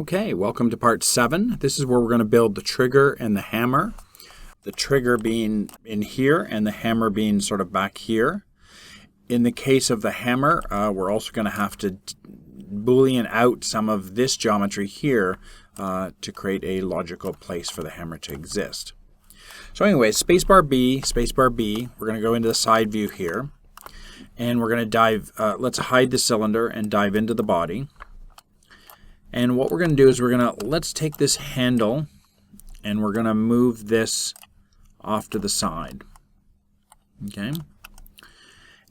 Okay, welcome to part 7. This is where we're going to build the trigger and the hammer. The trigger being in here and the hammer being sort of back here. In the case of the hammer, we're also going to have to boolean out some of this geometry here to create a logical place for the hammer to exist. So anyway, spacebar B, we're going to go into the side view here. And we're going to dive, let's hide the cylinder and dive into the body. And what we're going to do is let's take this handle and we're going to move this off to the side. Okay.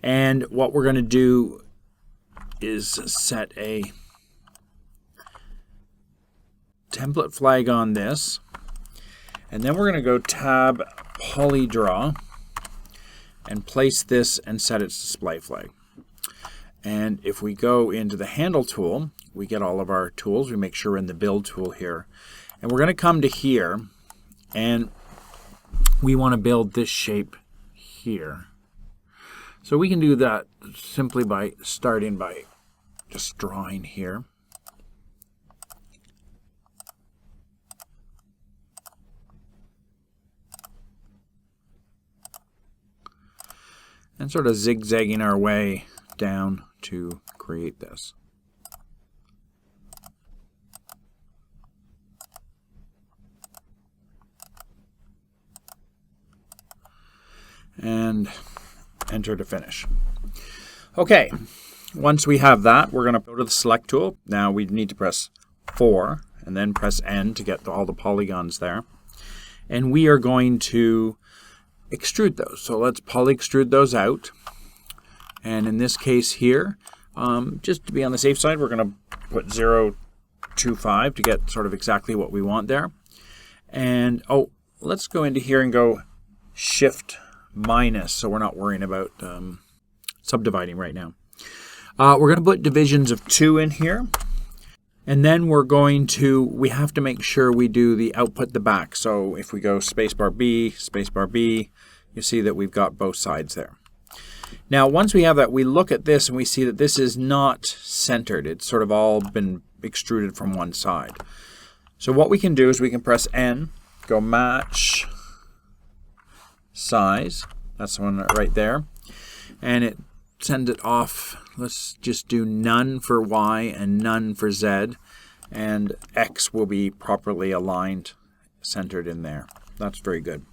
And what we're going to do is set a template flag on this. And then we're going to go tab polydraw and place this and set its display flag. And if we go into the handle tool, we get all of our tools. We make sure we're in the build tool here. And we're going to come to here and we want to build this shape here. So we can do that simply by starting by just drawing here. And sort of zigzagging our way down to create this. And enter to finish. Okay, once we have that, we're going to go to the select tool. Now we need to press 4 and then press N to get all the polygons there. And we are going to extrude those. So let's poly extrude those out. And in this case here, just to be on the safe side, we're going to put 0.25 to get sort of exactly what we want there. And let's go into here and go Shift minus, so we're not worrying about subdividing right now. We're going to put divisions of 2 in here. And then we have to make sure we do the output the back. So if we go spacebar B, you see that we've got both sides there. Now once we have that, we look at this and we see that this is not centered. It's sort of all been extruded from one side. So what we can do is we can press N, go match size. That's the one right there. And it sends it off. Let's just do none for Y and none for Z. And X will be properly aligned, centered in there. That's very good.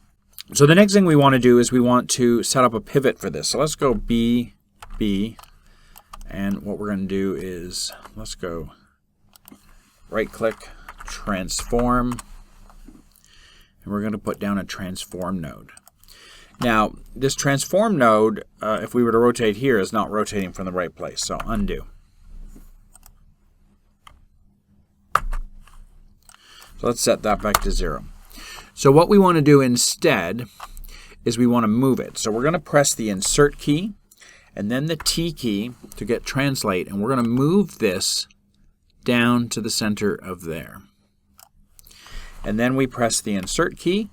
So the next thing we want to do is we want to set up a pivot for this. So let's go B, B. And what we're going to do is let's go right click, transform. And we're going to put down a transform node. Now, this transform node, if we were to rotate here, is not rotating from the right place. So undo. So let's set that back to 0. So what we want to do instead is we want to move it. So we're going to press the insert key and then the T key to get translate. And we're going to move this down to the center of there. And then we press the insert key.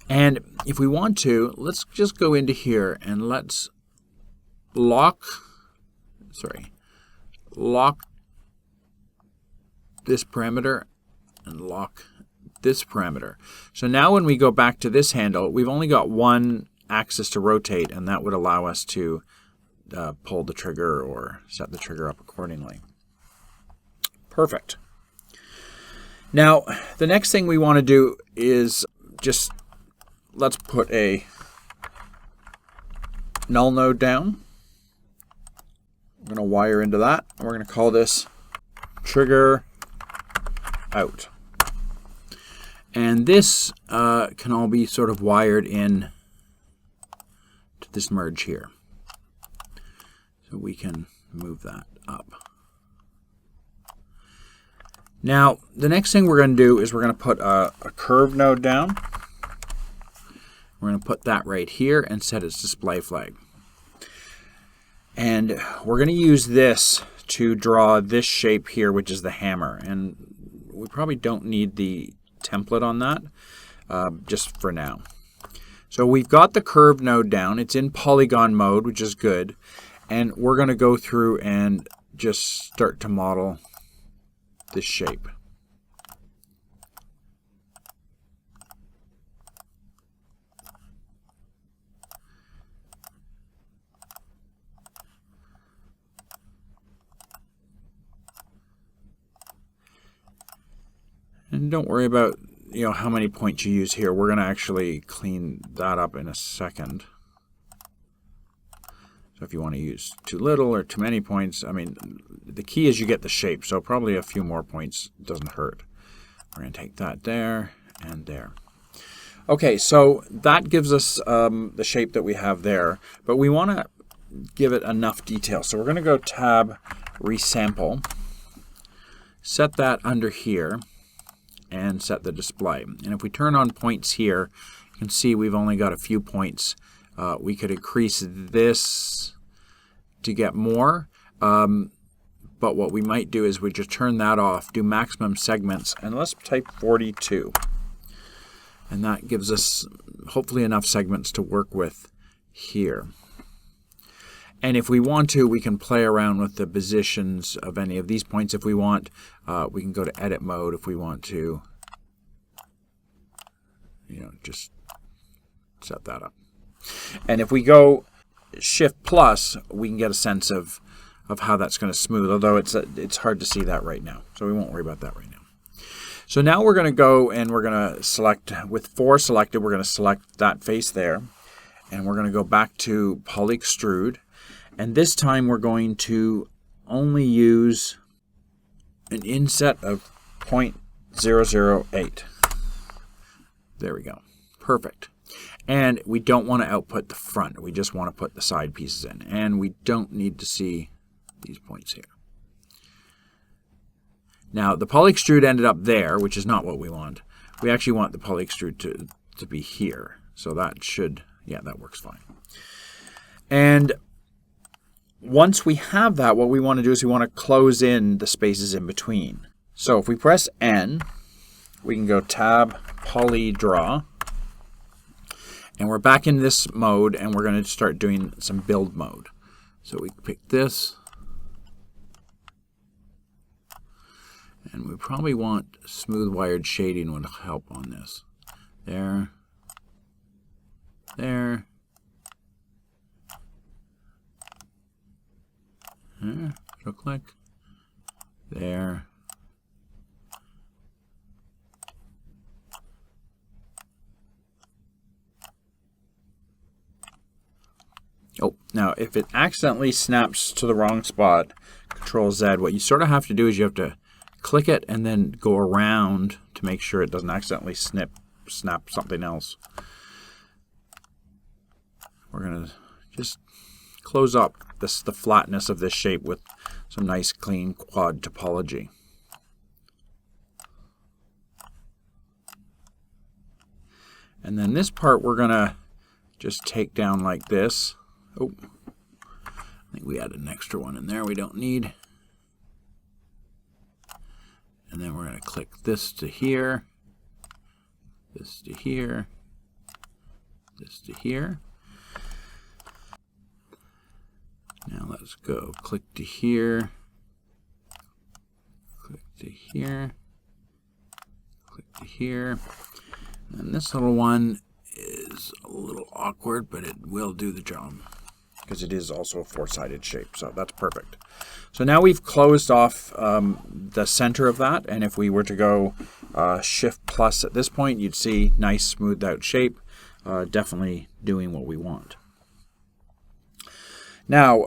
And if we want to, let's just go into here and let's lock this parameter and lock this parameter. So now when we go back to this handle, we've only got one axis to rotate, and that would allow us to pull the trigger or set the trigger up accordingly. Perfect. Now, the next thing we want to do is just let's put a null node down. I'm going to wire into that. We're going to call this trigger out. And this can all be sort of wired in to this merge here. So we can move that up. Now, the next thing we're going to do is we're going to put a curve node down. We're going to put that right here and set its display flag. And we're going to use this to draw this shape here, which is the hammer. And we probably don't need the template on that, just for now. So we've got the curve node down. It's in polygon mode, which is good. And we're going to go through and just start to model this shape. And don't worry about, how many points you use here. We're going to actually clean that up in a second. So if you want to use too little or too many points, the key is you get the shape. So probably a few more points doesn't hurt. We're going to take that there and there. Okay, so that gives us the shape that we have there. But we want to give it enough detail. So we're going to go Tab, Resample, set that under here, and set the display. And if we turn on points here, you can see we've only got a few points. We could increase this to get more, but what we might do is we just turn that off, do maximum segments, and let's type 42. And that gives us hopefully enough segments to work with here. And if we want to, we can play around with the positions of any of these points if we want. We can go to edit mode if we want to, just set that up. And if we go Shift plus, we can get a sense of how that's going to smooth, although it's hard to see that right now. So we won't worry about that right now. So now we're going to go and we're going to select, with 4 selected, we're going to select that face there. And we're going to go back to Poly Extrude. And this time we're going to only use an inset of 0.008. There we go. Perfect. And we don't want to output the front. We just want to put the side pieces in. And we don't need to see these points here. Now, the poly extrude ended up there, which is not what we want. We actually want the poly extrude to be here. So that should, that works fine. And once we have that, what we want to do is we want to close in the spaces in between. So if we press N, we can go Tab, Polydraw, and we're back in this mode, and we're going to start doing some build mode. So we pick this, and we probably want smooth wired shading would help on this. There, there, there, so click, there. Oh, now if it accidentally snaps to the wrong spot, Control Z, what you sort of have to do is you have to click it and then go around to make sure it doesn't accidentally snap something else. We're going to just close up the flatness of this shape with some nice clean quad topology. And then this part we're going to just take down like this. Oh, I think we added an extra one in there we don't need. And then we're going to click this to here, this to here, this to here. Now let's go click to here, click to here, click to here. And this little one is a little awkward, but it will do the job, because it is also a 4-sided shape, so that's perfect. So now we've closed off the center of that, and if we were to go Shift plus at this point, you'd see nice smoothed out shape, definitely doing what we want. Now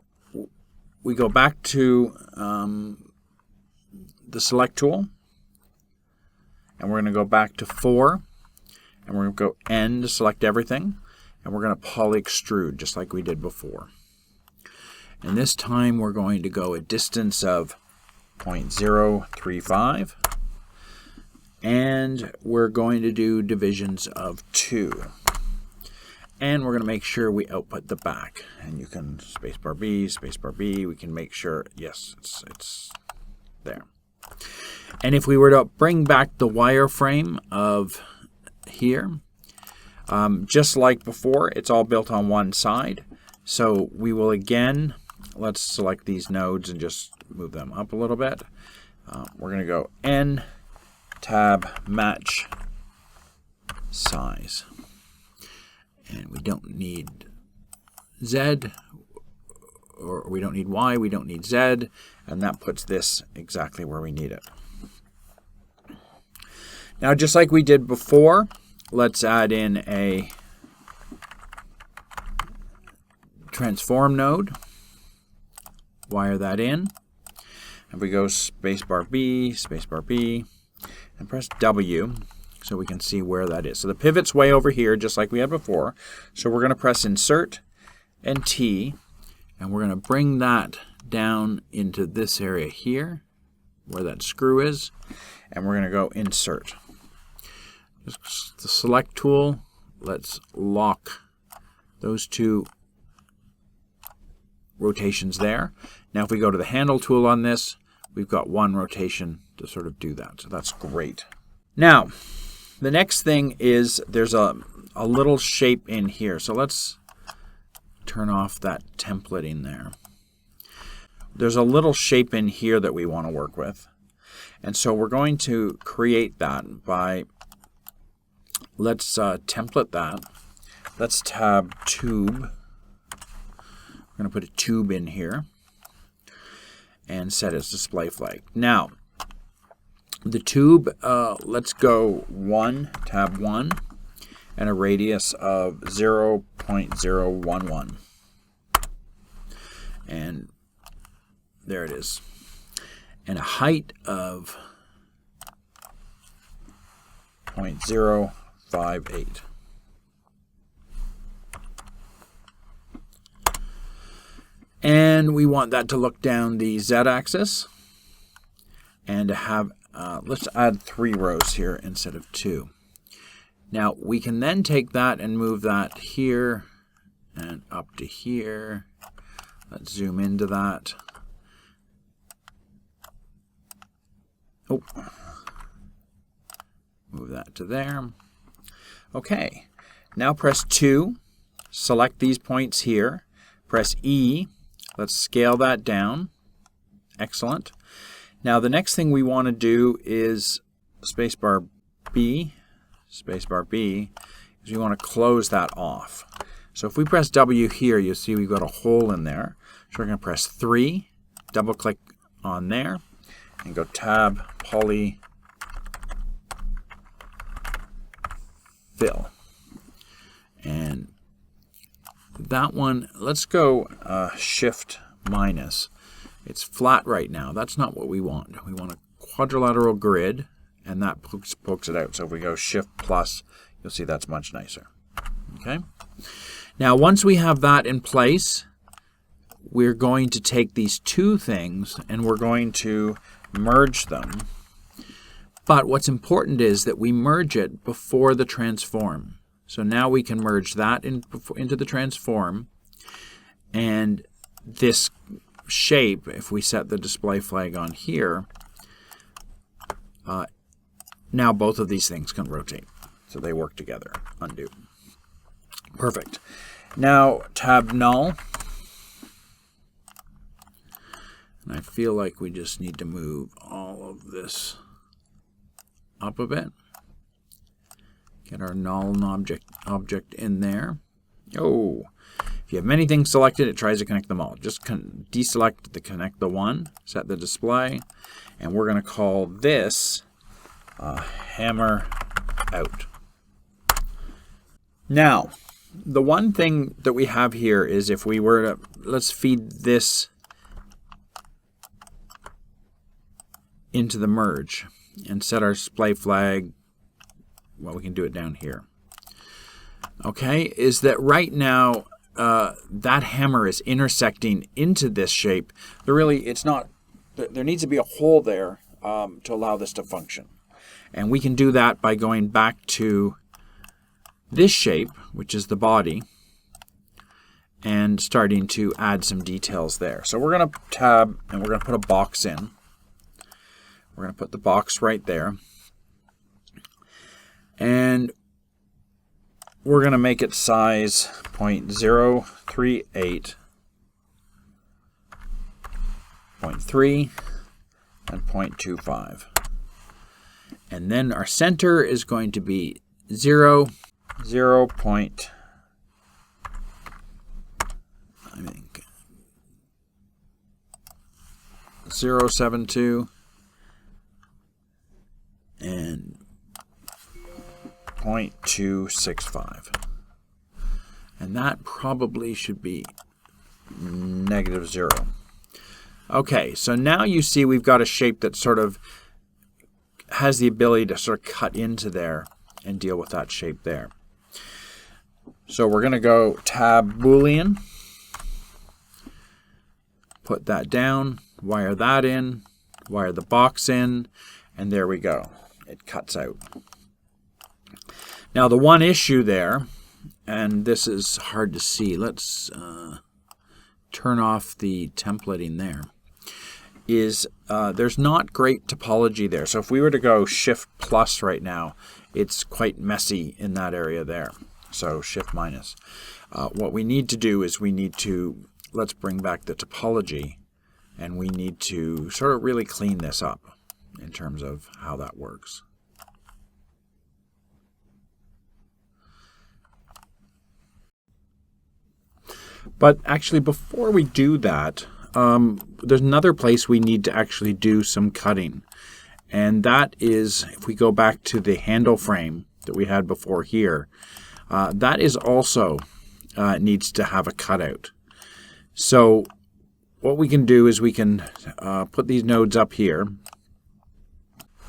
we go back to the select tool, and we're going to go back to 4, and we're going to go N to select everything. And we're going to poly extrude just like we did before. And this time we're going to go a distance of 0.035. And we're going to do divisions of 2. And we're going to make sure we output the back. And you can spacebar B, we can make sure, yes, it's there. And if we were to bring back the wireframe of here, just like before, it's all built on one side. So we will again, let's select these nodes and just move them up a little bit. We're going to go N, Tab, Match, Size. And we don't need Z, or we don't need Y, we don't need Z, and that puts this exactly where we need it. Now, just like we did before, let's add in a transform node. Wire that in. And we go spacebar B, and press W so we can see where that is. So the pivot's way over here, just like we had before. So we're going to press Insert and T, and we're going to bring that down into this area here, where that screw is, and we're going to go Insert. Just the Select tool, let's lock those two rotations there. Now if we go to the Handle tool on this, we've got one rotation to sort of do that, so that's great. Now, the next thing is there's a little shape in here, so let's turn off that templating there. There's a little shape in here that we want to work with, and so we're going to create that by, let's template that. Let's tab Tube. We're going to put a tube in here and set its display flag. Now, the tube, let's go 1, tab 1, and a radius of 0.011. And there it is. And a height of 0.058. And we want that to look down the z-axis and to have, let's add 3 rows here instead of 2. Now we can then take that and move that here and up to here. Let's zoom into that. Oh, move that to there. Okay, now press 2, select these points here, press E. Let's scale that down. Excellent. Now the next thing we want to do is spacebar B, is we want to close that off. So if we press W here, you'll see we've got a hole in there. So we're going to press 3, double click on there, and go tab Poly Fill. And that one, let's go Shift minus. It's flat right now. That's not what we want. We want a quadrilateral grid, and that pokes it out. So if we go Shift plus, you'll see that's much nicer. Okay. Now, once we have that in place, we're going to take these two things and we're going to merge them. But what's important is that we merge it before the transform. So now we can merge that into the transform, and this shape, if we set the display flag on here, now both of these things can rotate. So they work together. Undo. Perfect. Now tab Null. And I feel like we just need to move all of this up a bit. Get our null object in there. Oh, if you have many things selected, it tries to connect them all. Just deselect the connect the one, set the display, and we're going to call this hammer out. Now, the one thing that we have here is if we were to, let's feed this into the merge and set our display flag. Well, we can do it down here. Okay, is that right now that hammer is intersecting into this shape. It's not. There needs to be a hole there to allow this to function, and we can do that by going back to this shape, which is the body, and starting to add some details there. So we're going to tab and we're going to put a box in. We're going to put the box right there. And we're going to make it size 0.038, 0.3, and 0.25. And then our center is going to be 0.072 and H20.5. And that probably should be -0. Okay, so now you see we've got a shape that sort of has the ability to sort of cut into there and deal with that shape there. So we're going to go tab boolean, put that down, wire that in, wire the box in, and there we go. It cuts out. Now the one issue there, and this is hard to see, let's turn off the templating there, is there's not great topology there. So if we were to go Shift plus right now, it's quite messy in that area there. So Shift minus. What we need to do is let's bring back the topology, and we need to sort of really clean this up in terms of how that works. But actually, before we do that, there's another place we need to actually do some cutting. And that is, if we go back to the handle frame that we had before here, that is also needs to have a cutout. So what we can do is we can put these nodes up here,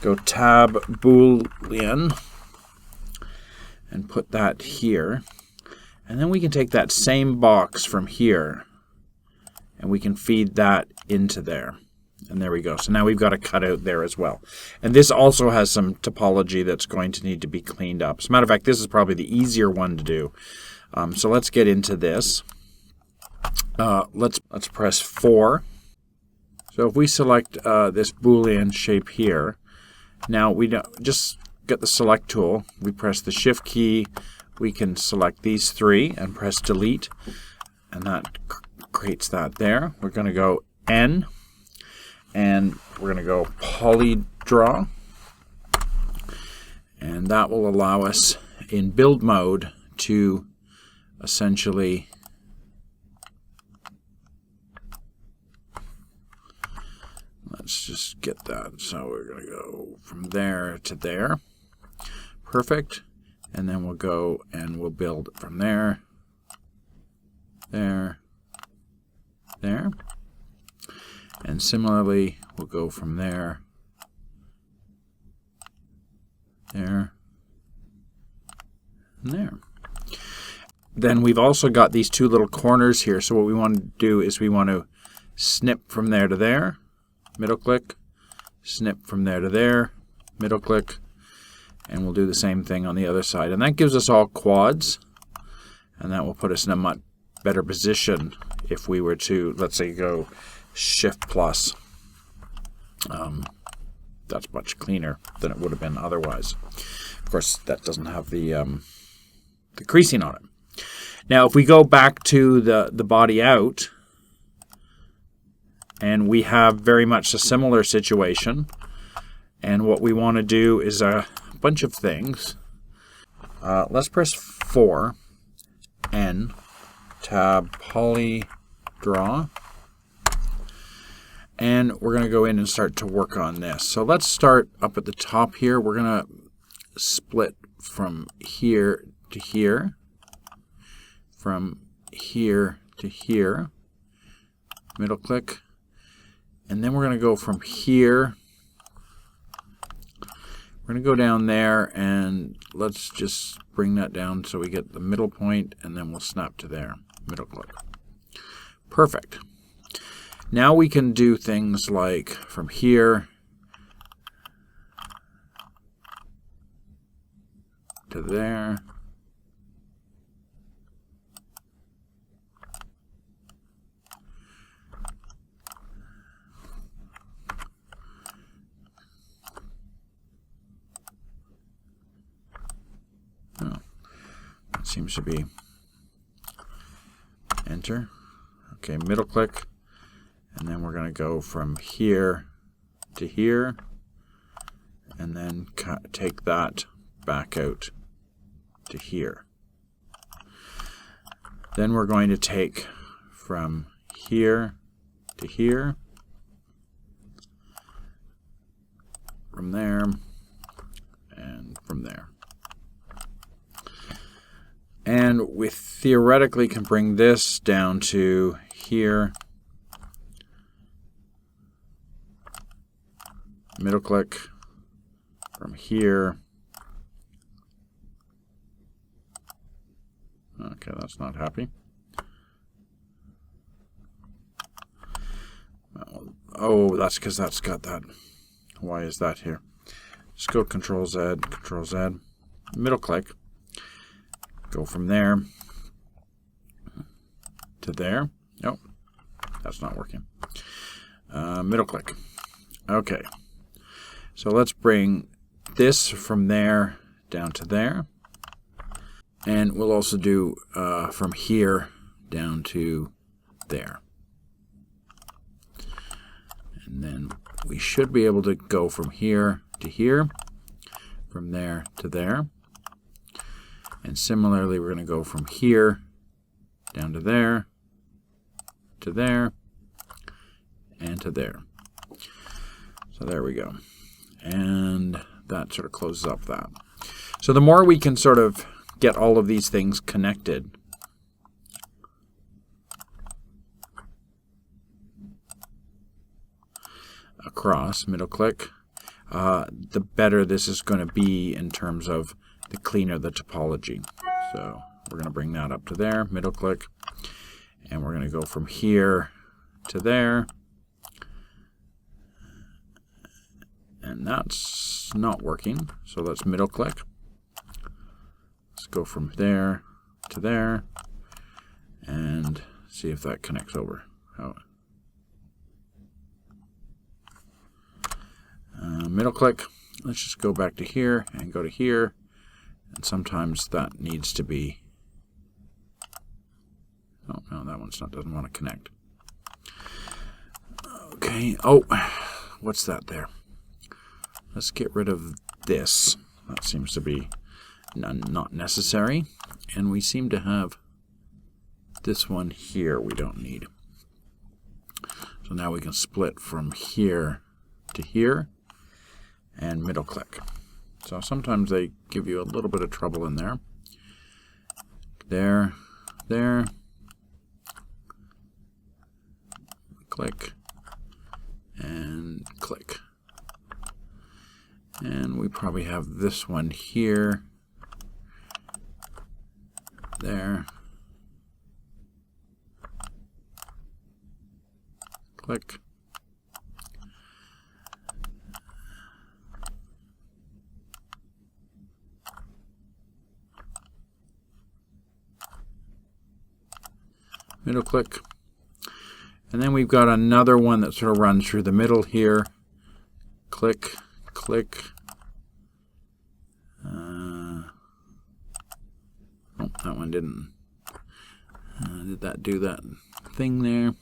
go tab boolean, and put that here. And then we can take that same box from here and we can feed that into there. And there we go. So now we've got a cutout there as well. And this also has some topology that's going to need to be cleaned up. As a matter of fact, this is probably the easier one to do. So let's get into this. Let's press 4. So if we select this Boolean shape here, now we don't just get the select tool. We press the Shift key. We can select these 3 and press delete, and that creates that there. We're going to go N, and we're going to go polydraw, and that will allow us in build mode to essentially let's just get that. So we're going to go from there to there. Perfect. And then we'll go and we'll build from there, there, there. And similarly, we'll go from there, there, and there. Then we've also got these 2 little corners here. So what we want to do is we want to snip from there to there, middle click, snip from there to there, middle click, and we'll do the same thing on the other side. And that gives us all quads, and that will put us in a much better position if we were to, let's say, go Shift plus. That's much cleaner than it would have been otherwise. Of course, that doesn't have the creasing on it. Now, if we go back to the body out, and we have very much a similar situation, and what we want to do is a bunch of things. Let's press 4, N, tab polydraw, and we're going to go in and start to work on this. So let's start up at the top here. We're going to split from here to here, from here to here, middle click, and then we're going to go from here. We're going to go down there, and let's just bring that down so we get the middle point, and then we'll snap to there, middle click. Perfect. Now we can do things like from here to there. Oh, that seems to be enter. Okay, middle click. And then we're going to go from here to here, and then take that back out to here. Then we're going to take from here to here, from there, and from there. we theoretically can bring this down to here. Middle click from here. Okay, that's not happy. Oh, that's because that's got that. Why is that here? Just go Control Z, middle click. Go from there to there. Nope, that's not working. Middle click. Okay, so let's bring this from there down to there. And we'll also do from here down to there. And then we should be able to go from here to here, from there to there. And similarly, we're going to go from here down to there, and to there. So there we go. And that sort of closes up that. So the more we can sort of get all of these things connected, across, middle click, the better this is going to be in terms of the cleaner the topology. So we're going to bring that up to there, middle click, and we're going to go from here to there. And that's not working, so let's middle click. Let's go from there to there and see if that connects over. Middle click. Let's just go back to here and go to here. And sometimes that needs to be. Oh no, that one's not. Doesn't want to connect. Okay. Oh, what's that there? Let's get rid of this. That seems to be not necessary. And we seem to have this one here we don't need. So now we can split from here to here and middle click. So sometimes they give you a little bit of trouble in there. There, there. Click and click. And we probably have this one here, there, click, middle click, and then we've got another one that sort of runs through the middle here, click, click. Oh, that one didn't. Did that do that thing there?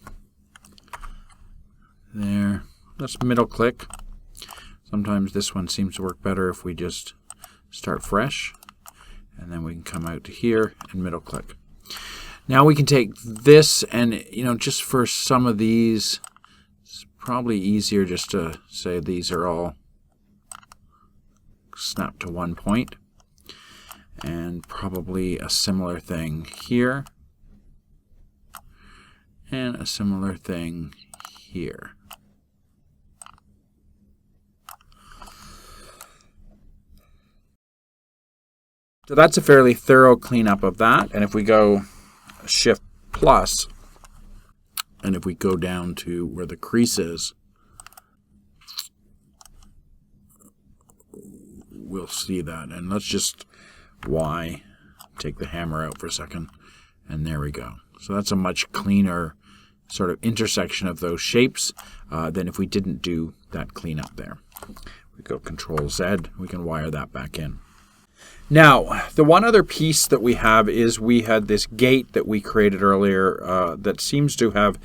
There. Let's middle click. Sometimes this one seems to work better if we just start fresh. And then we can come out to here and middle click. Now we can take this and, just for some of these, it's probably easier just to say these are all snap to one point, and probably a similar thing here and a similar thing here. So that's a fairly thorough cleanup of that. And if we go Shift plus, and if we go down to where the crease is, we'll see that. And let's just take the hammer out for a second, and there we go. So that's a much cleaner sort of intersection of those shapes than if we didn't do that cleanup there. We go Control Z, we can wire that back in. Now, the one other piece that we have is we had this gate that we created earlier that seems to have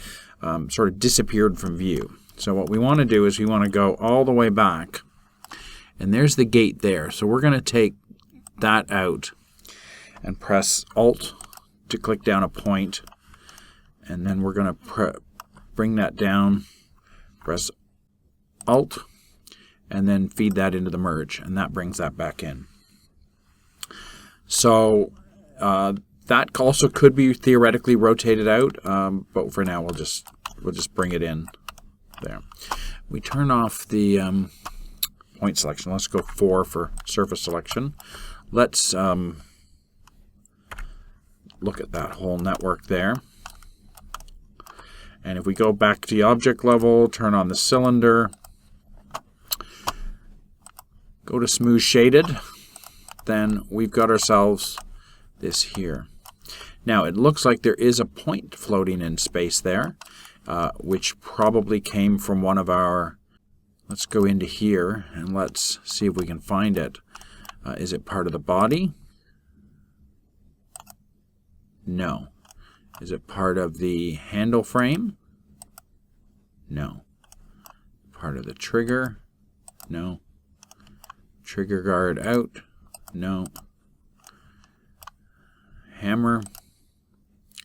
sort of disappeared from view. So what we want to do is we want to go all the way back, and there's the gate there. So we're going to take that out and press Alt to click down a point, and then we're going to bring that down, press Alt, and then feed that into the merge, and that brings that back in. So That also could be theoretically rotated out, but for now we'll just bring it in there. We turn off the point selection. Let's go 4 for surface selection. Let's look at that whole network there. And if we go back to the object level, turn on the cylinder, go to smooth shaded, then we've got ourselves this here. Now it looks like there is a point floating in space there, which probably came from one of our, let's go into here and let's see if we can find it. Is it part of the body? No. Is it part of the handle frame? No. Part of the trigger? No. Trigger guard out? No. Hammer?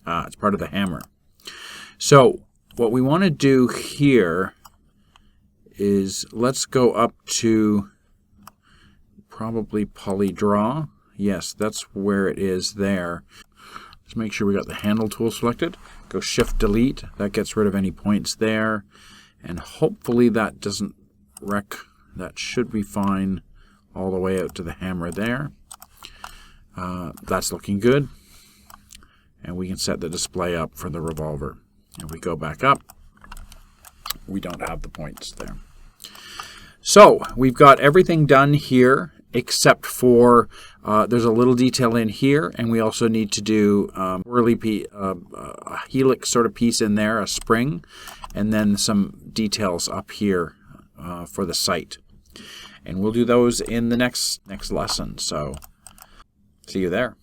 It's part of the hammer. So what we want to do here is let's go up to probably polydraw. Yes, that's where it is there. Let's make sure we got the handle tool selected. Go Shift Delete. That gets rid of any points there. And hopefully that doesn't wreck. That should be fine all the way out to the hammer there. That's looking good. And we can set the display up for the revolver. If we go back up, we don't have the points there. So we've got everything done here except for there's a little detail in here, and we also need to do a helix sort of piece in there, a spring, and then some details up here for the sight. And we'll do those in the next lesson. So see you there.